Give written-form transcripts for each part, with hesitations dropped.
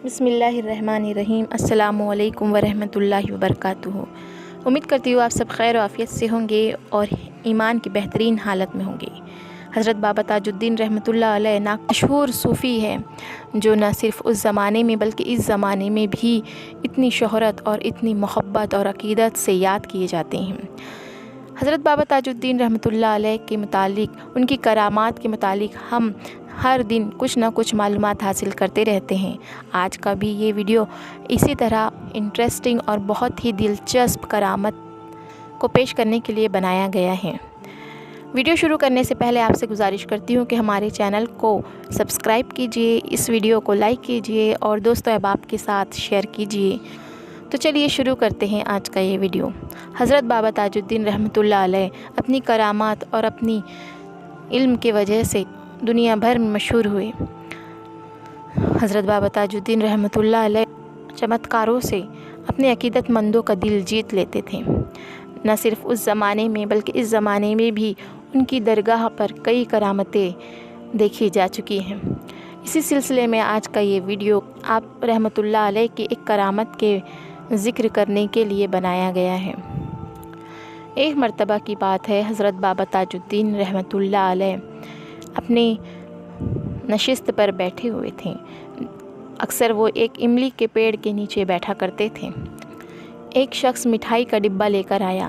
بسم اللہ الرحمن الرحیم۔ السلام علیکم ورحمۃ اللہ وبرکاتہ۔ امید کرتی ہوں آپ سب خیر و عافیت سے ہوں گے اور ایمان کی بہترین حالت میں ہوں گے۔ حضرت بابا تاج الدین رحمۃ اللہ علیہ مشہور صوفی ہے جو نہ صرف اس زمانے میں بلکہ اس زمانے میں بھی اتنی شہرت اور اتنی محبت اور عقیدت سے یاد کیے جاتے ہیں۔ حضرت بابا تاج الدین رحمۃ اللہ علیہ کے متعلق، ان کی کرامات کے متعلق ہم ہر دن کچھ نہ کچھ معلومات حاصل کرتے رہتے ہیں۔ آج کا بھی یہ ویڈیو اسی طرح انٹرسٹنگ اور بہت ہی دلچسپ کرامت کو پیش کرنے کے لیے بنایا گیا ہے۔ ویڈیو شروع کرنے سے پہلے آپ سے گزارش کرتی ہوں کہ ہمارے چینل کو سبسکرائب کیجئے، اس ویڈیو کو لائک کیجئے اور دوست و احباب کے ساتھ شیئر کیجئے۔ تو چلیے شروع کرتے ہیں آج کا یہ ویڈیو۔ حضرت بابا تاج الدین رحمۃ اللہ علیہ اپنی کرامات اور اپنی علم کی وجہ سے دنیا بھر میں مشہور ہوئے۔ حضرت بابا تاج الدین رحمۃ اللہ علیہ چمتکاروں سے اپنے عقیدت مندوں کا دل جیت لیتے تھے۔ نہ صرف اس زمانے میں بلکہ اس زمانے میں بھی ان کی درگاہ پر کئی کرامتیں دیکھی جا چکی ہیں۔ اسی سلسلے میں آج کا یہ ویڈیو آپ رحمۃ اللہ علیہ کی ایک کرامت کے ذکر کرنے کے لیے بنایا گیا ہے۔ ایک مرتبہ کی بات ہے، حضرت بابا تاج الدین رحمۃ اللہ علیہ اپنی نشست پر بیٹھے ہوئے تھے۔ اکثر وہ ایک املی کے پیڑ کے نیچے بیٹھا کرتے تھے۔ ایک شخص مٹھائی کا ڈبہ لے کر آیا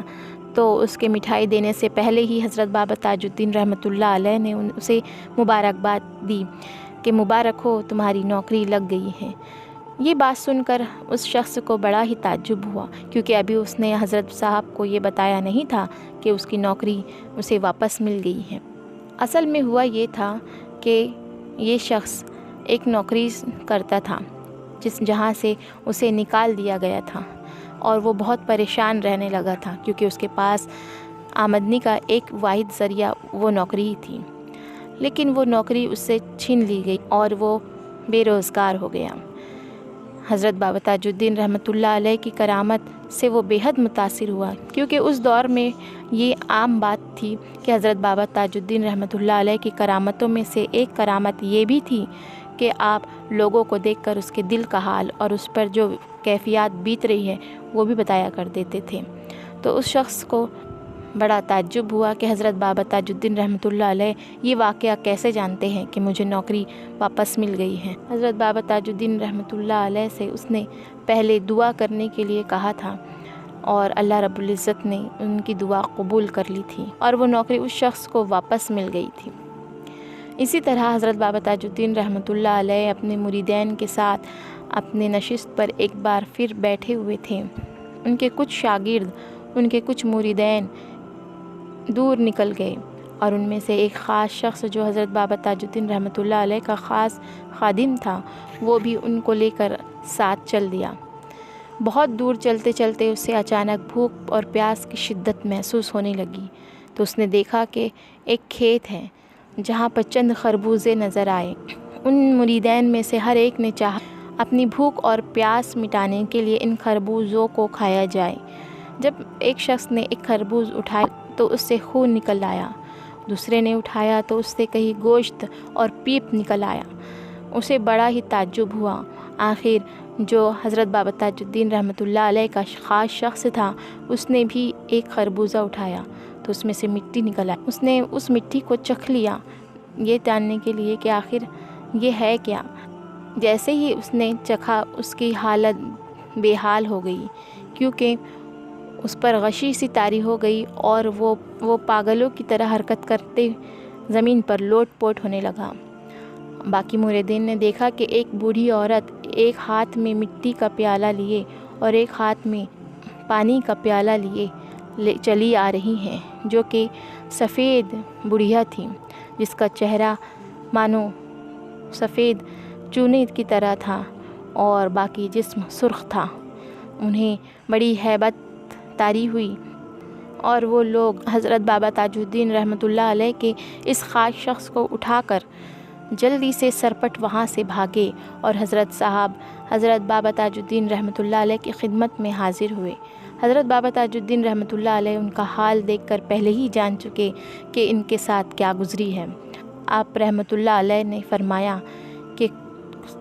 تو اس کے مٹھائی دینے سے پہلے ہی حضرت بابا تاج الدین رحمۃ اللہ علیہ نے اسے مبارکباد دی کہ مبارک ہو، تمہاری نوکری لگ گئی ہے۔ یہ بات سن کر اس شخص کو بڑا ہی تعجب ہوا، کیونکہ ابھی اس نے حضرت صاحب کو یہ بتایا نہیں تھا کہ اس کی نوکری اسے واپس مل گئی ہے۔ اصل میں ہوا یہ تھا کہ یہ شخص ایک نوکری کرتا تھا جہاں سے اسے نکال دیا گیا تھا، اور وہ بہت پریشان رہنے لگا تھا کیونکہ اس کے پاس آمدنی کا ایک واحد ذریعہ وہ نوکری ہی تھی۔ لیکن وہ نوکری اس سے چھین لی گئی اور وہ بے روزگار ہو گیا۔ حضرت بابا تاج الدین رحمۃ اللہ علیہ کی کرامت سے وہ بے حد متاثر ہوا، کیونکہ اس دور میں یہ عام بات تھی کہ حضرت بابا تاج الدین رحمۃ اللہ علیہ کی کرامتوں میں سے ایک کرامت یہ بھی تھی کہ آپ لوگوں کو دیکھ کر اس کے دل کا حال اور اس پر جو کیفیات بیت رہی ہے وہ بھی بتایا کر دیتے تھے۔ تو اس شخص کو بڑا تعجب ہوا کہ حضرت بابا تاج الدین رحمۃ اللہ علیہ یہ واقعہ کیسے جانتے ہیں کہ مجھے نوکری واپس مل گئی ہے۔ حضرت بابا تاج الدین رحمۃ اللہ علیہ سے اس نے پہلے دعا کرنے کے لیے کہا تھا اور اللہ رب العزت نے ان کی دعا قبول کر لی تھی اور وہ نوکری اس شخص کو واپس مل گئی تھی۔ اسی طرح حضرت بابا تاج الدین رحمۃ اللہ علیہ اپنے مریدین کے ساتھ اپنے نشست پر ایک بار پھر بیٹھے ہوئے تھے۔ ان کے کچھ شاگرد، ان کے کچھ مریدین دور نکل گئے اور ان میں سے ایک خاص شخص جو حضرت بابا تاج الدین رحمۃ اللہ علیہ کا خاص خادم تھا، وہ بھی ان کو لے کر ساتھ چل دیا۔ بہت دور چلتے چلتے اسے اچانک بھوک اور پیاس کی شدت محسوس ہونے لگی، تو اس نے دیکھا کہ ایک کھیت ہے جہاں پر چند خربوزے نظر آئے۔ ان مریدین میں سے ہر ایک نے چاہا اپنی بھوک اور پیاس مٹانے کے لیے ان خربوزوں کو کھایا جائے۔ جب ایک شخص نے ایک خربوز اٹھایا تو اس سے خون نکل آیا، دوسرے نے اٹھایا تو اس سے کہیں گوشت اور پیپ نکل آیا۔ اسے بڑا ہی تعجب ہوا۔ آخر جو حضرت بابا تاج الدین رحمۃ اللہ علیہ کا خاص شخص تھا، اس نے بھی ایک خربوزہ اٹھایا تو اس میں سے مٹی نکل آئی۔ اس نے اس مٹی کو چکھ لیا یہ جاننے کے لیے کہ آخر یہ ہے کیا۔ جیسے ہی اس نے چکھا، اس کی حالت بے حال ہو گئی، کیونکہ اس پر غشی سی طاری ہو گئی اور وہ پاگلوں کی طرح حرکت کرتے زمین پر لوٹ پوٹ ہونے لگا۔ باقی مریدین نے دیکھا کہ ایک بوڑھی عورت ایک ہاتھ میں مٹی کا پیالہ لیے اور ایک ہاتھ میں پانی کا پیالہ لیے چلی آ رہی ہیں، جو کہ سفید بڑھیا تھی، جس کا چہرہ مانو سفید چونے کی طرح تھا اور باقی جسم سرخ تھا۔ انہیں بڑی ہیبت طاری ہوئی اور وہ لوگ حضرت بابا تاج الدین رحمۃ اللہ علیہ کے اس خاص شخص کو اٹھا کر جلدی سے سرپٹ وہاں سے بھاگے اور حضرت صاحب حضرت بابا تاج الدین رحمۃ اللہ علیہ کی خدمت میں حاضر ہوئے۔ حضرت بابا تاج الدین رحمۃ اللہ علیہ ان کا حال دیکھ کر پہلے ہی جان چکے کہ ان کے ساتھ کیا گزری ہے۔ آپ رحمۃ اللہ علیہ نے فرمایا کہ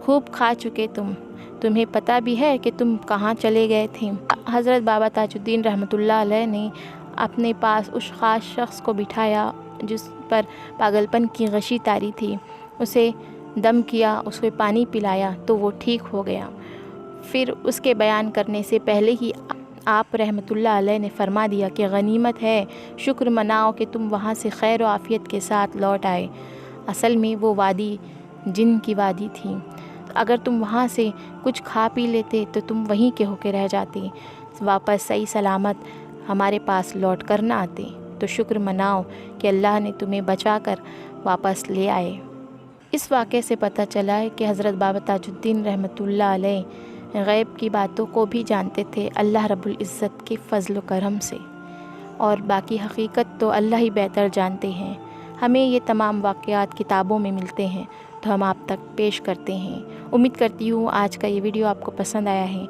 خوب کھا چکے تم، تمہیں پتہ بھی ہے کہ تم کہاں چلے گئے تھے؟ حضرت بابا تاج الدین رحمۃ اللہ علیہ نے اپنے پاس اس خاص شخص کو بٹھایا جس پر پاگل پن کی غشی طاری تھی، اسے دم کیا، اس کو پانی پلایا تو وہ ٹھیک ہو گیا۔ پھر اس کے بیان کرنے سے پہلے ہی آپ رحمۃ اللہ علیہ نے فرما دیا کہ غنیمت ہے، شکر مناؤ کہ تم وہاں سے خیر و عافیت کے ساتھ لوٹ آئے۔ اصل میں وہ وادی جن کی وادی تھی، اگر تم وہاں سے کچھ کھا پی لیتے تو تم وہیں کے ہو کے رہ جاتے، واپس صحیح سلامت ہمارے پاس لوٹ کر نہ آتے۔ تو شکر مناؤ کہ اللہ نے تمہیں بچا کر واپس لے آئے۔ اس واقعے سے پتہ چلا ہے کہ حضرت بابا تاج الدین رحمۃ اللہ علیہ غیب کی باتوں کو بھی جانتے تھے اللہ رب العزت کے فضل و کرم سے، اور باقی حقیقت تو اللہ ہی بہتر جانتے ہیں۔ ہمیں یہ تمام واقعات کتابوں میں ملتے ہیں تو ہم آپ تک پیش کرتے ہیں۔ امید کرتی ہوں آج کا یہ ویڈیو آپ کو پسند آیا ہے،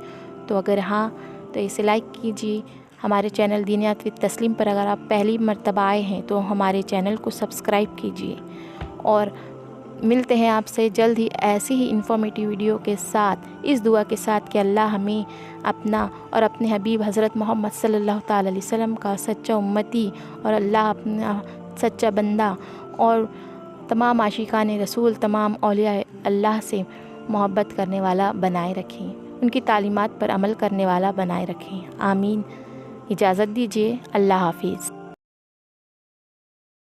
تو اگر ہاں تو اسے لائک کیجیے۔ ہمارے چینل دینیات وتھ تسلیم پر اگر آپ پہلی مرتبہ آئے ہیں تو ہمارے چینل کو سبسکرائب کیجیے، اور ملتے ہیں آپ سے جلد ہی ایسی ہی انفارمیٹیو ویڈیو کے ساتھ، اس دعا کے ساتھ کہ اللہ ہمیں اپنا اور اپنے حبیب حضرت محمد صلی اللہ تعالی علیہ وسلم کا سچا امتی، اور اللہ اپنا سچا بندہ، اور تمام عاشقان رسول، تمام اولیاء اللہ سے محبت کرنے والا بنائے رکھیں، ان کی تعلیمات پر عمل کرنے والا بنائے رکھیں، آمین۔ اجازت دیجیے، اللہ حافظ۔